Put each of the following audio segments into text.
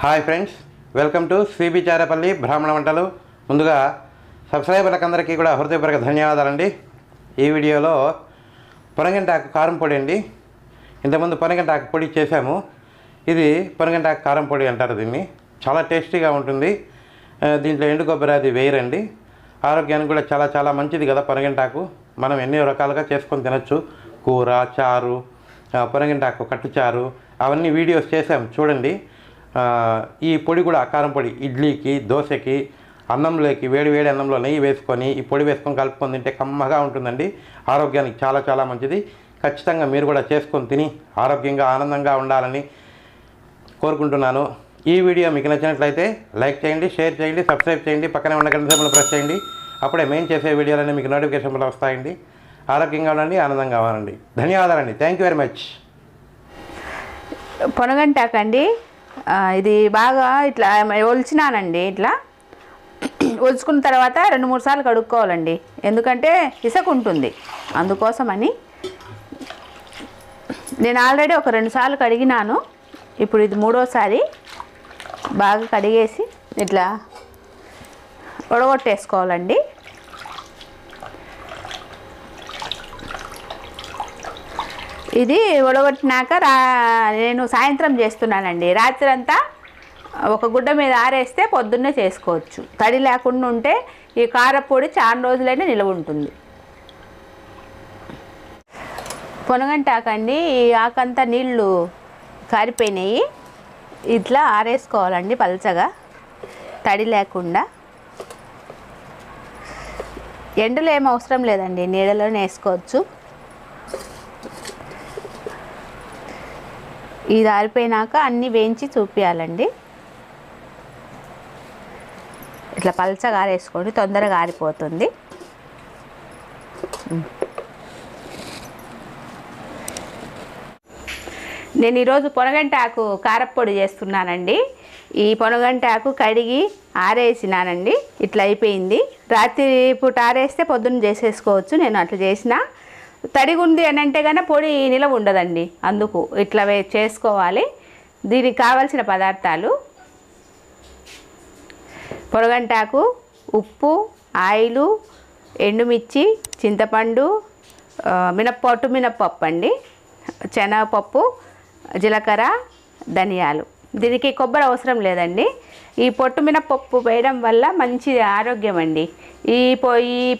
Hi friends, welcome to cbcharepalli బ్రాహ్మణవంటలు. ముందుగా సబ్స్క్రైబర్లకు అందరికీ కూడా హృదయపూర్వక ధన్యవాదాలండి. ఈ వీడియోలో పొనగంటాకు కారం పొడి అండి. ఇంతకుముందు పొనగంటాకు పొడి చేశాము. ఇది పొనగంటాకు కారం పొడి అంటారు దీన్ని. చాలా టేస్టీగా ఉంటుంది. దీంట్లో ఎండు కొబ్బరి అది వేయరండి. ఆరోగ్యానికి కూడా చాలా చాలా మంచిది కదా పొనగంటాకు. మనం ఎన్నో రకాలుగా చేసుకొని తినచ్చు. కూర, చారు, పొనగంటాకు కట్టుచారు అవన్నీ వీడియోస్ చేసాం, చూడండి. ఈ పొడి కూడా కారం పొడి ఇడ్లీకి, దోశకి, అన్నంలోకి వేడి వేడి అన్నంలో నెయ్యి వేసుకొని ఈ పొడి వేసుకొని కలుపుకొని తింటే కమ్మగా ఉంటుందండి. ఆరోగ్యానికి చాలా చాలా మంచిది. ఖచ్చితంగా మీరు కూడా చేసుకొని తిని ఆరోగ్యంగా ఆనందంగా ఉండాలని కోరుకుంటున్నాను. ఈ వీడియో మీకు నచ్చినట్లయితే లైక్ చేయండి, షేర్ చేయండి, సబ్స్క్రైబ్ చేయండి, పక్కనే ఉన్న గంట సింబల్ ప్రెస్ చేయండి. అప్పుడే మేము చేసే వీడియోలన్నీ మీకు నోటిఫికేషన్లు వస్తాయండి. ఆరోగ్యంగా ఉండండి, ఆనందంగా ఉండండి. ధన్యవాదాలండి. Thank you very much. పొనగంటాకండి, ఇది బాగా ఇట్లా ఒలిచినానండి. ఇట్లా ఒలుచుకున్న తర్వాత 2-3 సార్లు కడుక్కోవాలండి, ఎందుకంటే ఇసుక ఉంటుంది. అందుకోసమని నేను ఆల్రెడీ ఒక 2 సార్లు కడిగినాను. ఇప్పుడు ఇది 3వసారి బాగా కడిగేసి ఇట్లా ఉడగొట్టేసుకోవాలండి. ఇది ఉడగొట్టినాక నేను సాయంత్రం చేస్తున్నానండి. రాత్రి అంతా ఒక గుడ్డ మీద ఆరేస్తే పొద్దున్నే చేసుకోవచ్చు. తడి లేకుండా ఉంటే ఈ కారపొడి చాలా రోజులైనా నిల్వ ఉంటుంది. పొనగంటాకండి, ఈ ఆకంతా నీళ్ళు కారిపోయినాయి. ఇట్లా ఆరేసుకోవాలండి పల్చగా, తడి లేకుండా. ఎండలో ఏం అవసరం లేదండి, నీడలోనే వేసుకోవచ్చు. ఇది ఆరిపోయినాక అన్నీ వేయించి చూపించాలండి. ఇట్లా పల్చగా ఆరేసుకోండి, తొందరగా ఆరిపోతుంది. నేను ఈరోజు పొనగంటాకు కారప్పొడి చేస్తున్నానండి. ఈ పొనగంటాకు కడిగి ఆరేసినానండి. ఇట్లా అయిపోయింది. రాత్రి పూట ఆరేస్తే పొద్దున్న చేసేసుకోవచ్చు. నేను అట్లా చేసిన. తడిగుంది అని అంటే కన్నా పొడి నిలవ ఉండదండి, అందుకు ఇట్లా చేసుకోవాలి. దీనికి కావాల్సిన పదార్థాలు: పొనగంటాకు, ఉప్పు, ఆయిలు, ఎండుమిర్చి, చింతపండు, మినప్పప్పు అండి, శనగపప్పు, జీలకర్ర, ధనియాలు. దీనికి కొబ్బరి అవసరం లేదండి. ఈ పొట్టు మినప్పప్పు వేయడం వల్ల మంచి ఆరోగ్యం అండి. ఈ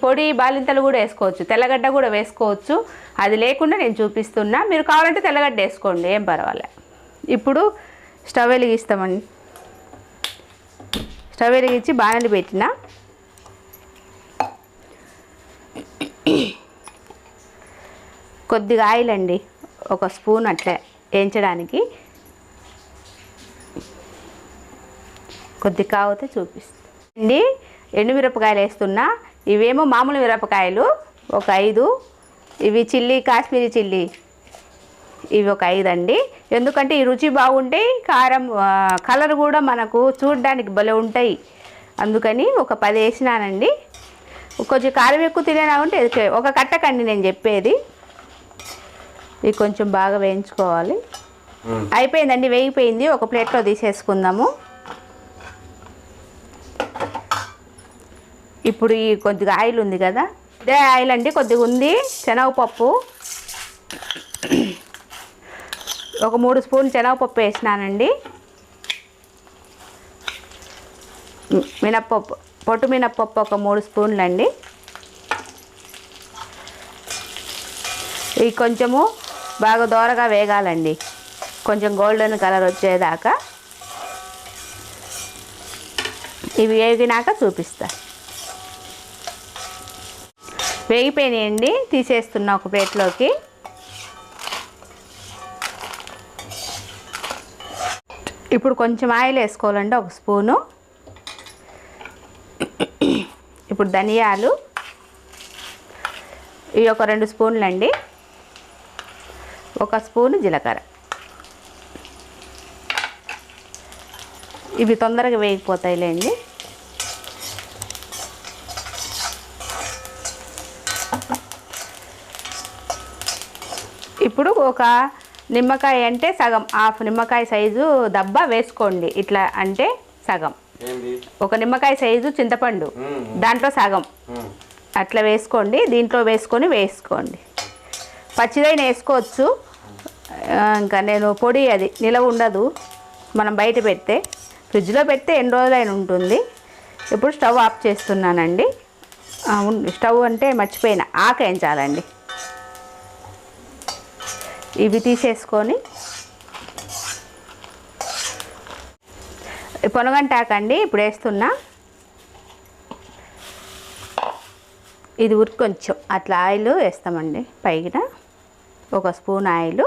పొడి బాలింతలు కూడా వేసుకోవచ్చు, తెల్లగడ్డ కూడా వేసుకోవచ్చు. అది లేకుండా నేను చూపిస్తున్నా. మీరు కావాలంటే తెల్లగడ్డ వేసుకోండి, ఏం పర్వాలే. ఇప్పుడు స్టవ్ వెలిగిస్తామండి. స్టవ్ వెలిగించి బాణలి పెట్టిన. కొద్దిగా ఆయిల్ అండి, 1 స్పూన్ అట్లా వేయించడానికి. కొద్ది కాగితే చూపిస్తాను అండి. ఎండుమిరపకాయలు వేస్తున్నా. ఇవేమో మామూలు మిరపకాయలు ఒక 5. ఇవి చిల్లీ, కాశ్మీరీ చిల్లీ, ఇవి ఒక 5 అండి. ఎందుకంటే ఈ రుచి బాగుంటాయి, కారం కలర్ కూడా మనకు చూడడానికి భలే ఉంటాయి. అందుకని ఒక 10 వేసినానండి. కొంచెం కారం ఎక్కువ తినేలాగుంటే ఒక కట్టకండి నేను చెప్పేది. ఇది కొంచెం బాగా వేయించుకోవాలి. అయిపోయిందండి, వేగిపోయింది. ఒక ప్లేట్లో తీసేసుకుందాము. ఇప్పుడు ఈ కొద్దిగా ఆయిల్ ఉంది కదా, ఇదే ఆయిల్ అండి, కొద్దిగా ఉంది. శనగపప్పు ఒక 3 స్పూన్లు శనగపప్పు వేసినానండి. మినప్పప్పు, పొట్టు మినప్పప్పు ఒక 3 స్పూన్లు అండి. ఇవి కొంచెము బాగా దోరగా వేగాలండి, కొంచెం గోల్డెన్ కలర్ వచ్చేదాకా. ఇవి వేగినాక చూపిస్తా. వేగిపోయినాయండి, తీసేస్తున్నా ఒక ప్లేట్లోకి. ఇప్పుడు కొంచెం ఆయిల్ వేసుకోవాలండి, 1 స్పూను. ఇప్పుడు ధనియాలు, ఇవి ఒక 2 స్పూన్లు అండి. 1 స్పూను జీలకర్ర. ఇవి తొందరగా వేగిపోతాయిలేండి. ఇప్పుడు ఒక నిమ్మకాయ అంటే సగం, హాఫ్ నిమ్మకాయ సైజు దబ్బా వేసుకోండి. ఇట్లా అంటే సగం, ఒక నిమ్మకాయ సైజు చింతపండు దాంట్లో సగం అట్లా వేసుకోండి. దీంట్లో వేసుకోండి. పచ్చిదైన వేసుకోవచ్చు. ఇంకా నేను పొడి అది నిలవ ఉండదు, మనం బయట పెడితే. ఫ్రిడ్జ్లో పెడితే ఎన్ని రోజులైనా ఉంటుంది. ఇప్పుడు స్టవ్ ఆఫ్ చేస్తున్నానండి. స్టవ్ అంటే మర్చిపోయిన, ఆకేయించాలండి. ఇవి తీసేసుకొని పొనగంటాకండి ఇప్పుడు వేస్తున్నా. ఇది కొంచెం అట్లా ఆయిల్ వేస్తామండి. పైన ఒక స్పూన్ ఆయిల్,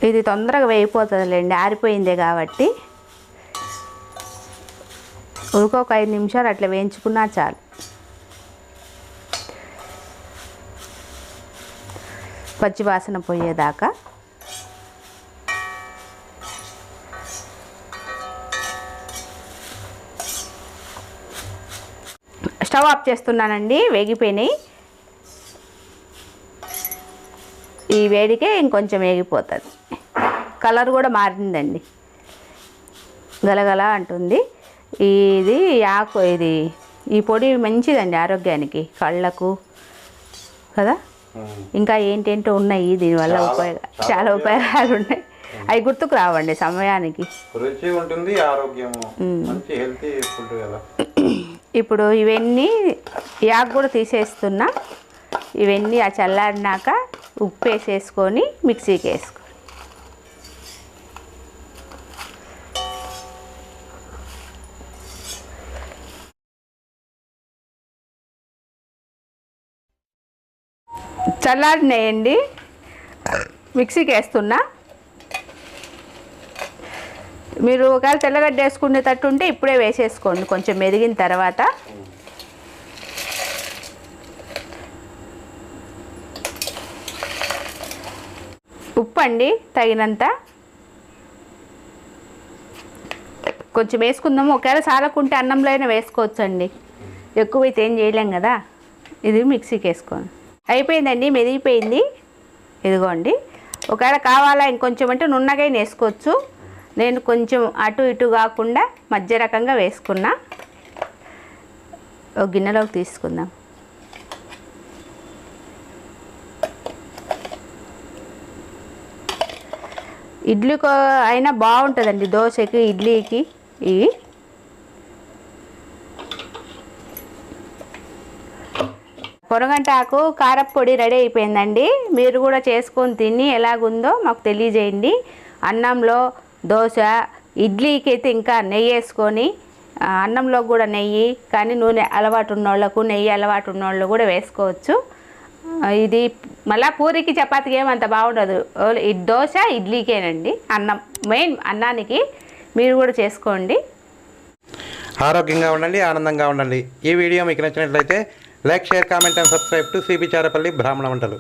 ఇది తొందరగా వేయిపోతుందిలేండి, ఆరిపోయిందే కాబట్టి. ఒక 5 నిమిషాలు అట్లా వేయించుకున్నా చాలు. పచ్చి వాసన పోయేదాకా. స్టవ్ ఆఫ్ చేస్తున్నానండి. వేగిపోయినాయి. ఈ వేడికే ఇంకొంచెం వేగిపోతుంది. కలర్ కూడా మారిందండి, గలగల అంటుంది. ఇది ఈ పొడి మంచిదండి ఆరోగ్యానికి, కళ్ళకు కదా. ఇంకా ఏంటేంటో ఉన్నాయి దీనివల్ల చాలా ఉపయోగాలు ఉన్నాయి. అవి గుర్తుకు రావండి సమయానికి. రుచి ఉంటుంది, ఆరోగ్యము, మంచి హెల్తీ ఫుడ్ కదా. ఇప్పుడు ఇవన్నీ యాక్ కూడా తీసేస్తున్నా. ఇవన్నీ ఆ చల్లారినాక ఉప్పు వేసేసుకొని మిక్సీకి వేసుకో. చల్లారినాయండి, మిక్సీకి వేస్తున్నా. మీరు ఒకవేళ తెల్లగడ్డ వేసుకునేటట్టు ఉంటే ఇప్పుడే వేసేసుకోండి, కొంచెం మెదిగిన తర్వాత. ఉప్పు అండి తగినంత కొంచెం వేసుకుందాము. ఒకవేళ సాలకుంటే అన్నంలో అయినా వేసుకోవచ్చండి, ఎక్కువైతే ఏం చేయలేం కదా. ఇది మిక్సీకి వేసుకోండి. అయిపోయిందండి, మెదిగిపోయింది. ఇదిగోండి. ఒకవేళ కావాలా ఇంకొంచెం అంటే నున్నగా వేసుకోవచ్చు. నేను కొంచెం అటు ఇటు కాకుండా మధ్య రకంగా వేసుకున్నా. ఒక గిన్నెలోకి తీసుకుందాం. ఇడ్లీకి అయినా బాగుంటుందండి, దోశకి, ఇడ్లీకి. ఇవి పొనగంటాకు కారప్పొడి రెడీ అయిపోయిందండి. మీరు కూడా చేసుకొని తిని ఎలాగుందో మాకు తెలియజేయండి. అన్నంలో, దోశ, ఇడ్లీకి అయితే ఇంకా నెయ్యి వేసుకొని, అన్నంలో కూడా నెయ్యి, కానీ నూనె అలవాటు ఉన్నోళ్ళకు, నెయ్యి అలవాటు ఉన్నోళ్ళు కూడా వేసుకోవచ్చు. ఇది మళ్ళీ పూరికి చపాతీకి ఏమంత బాగుండదు. దోశ, ఇడ్లీకేనండి. అన్నం మెయిన్, అన్నానికి మీరు కూడా చేసుకోండి. ఆరోగ్యంగా ఉండండి, ఆనందంగా ఉండండి. ఈ వీడియో మీకు నచ్చినట్లయితే like, share, comment and subscribe to cbcharepalli బ్రాహ్మణ వంటలు.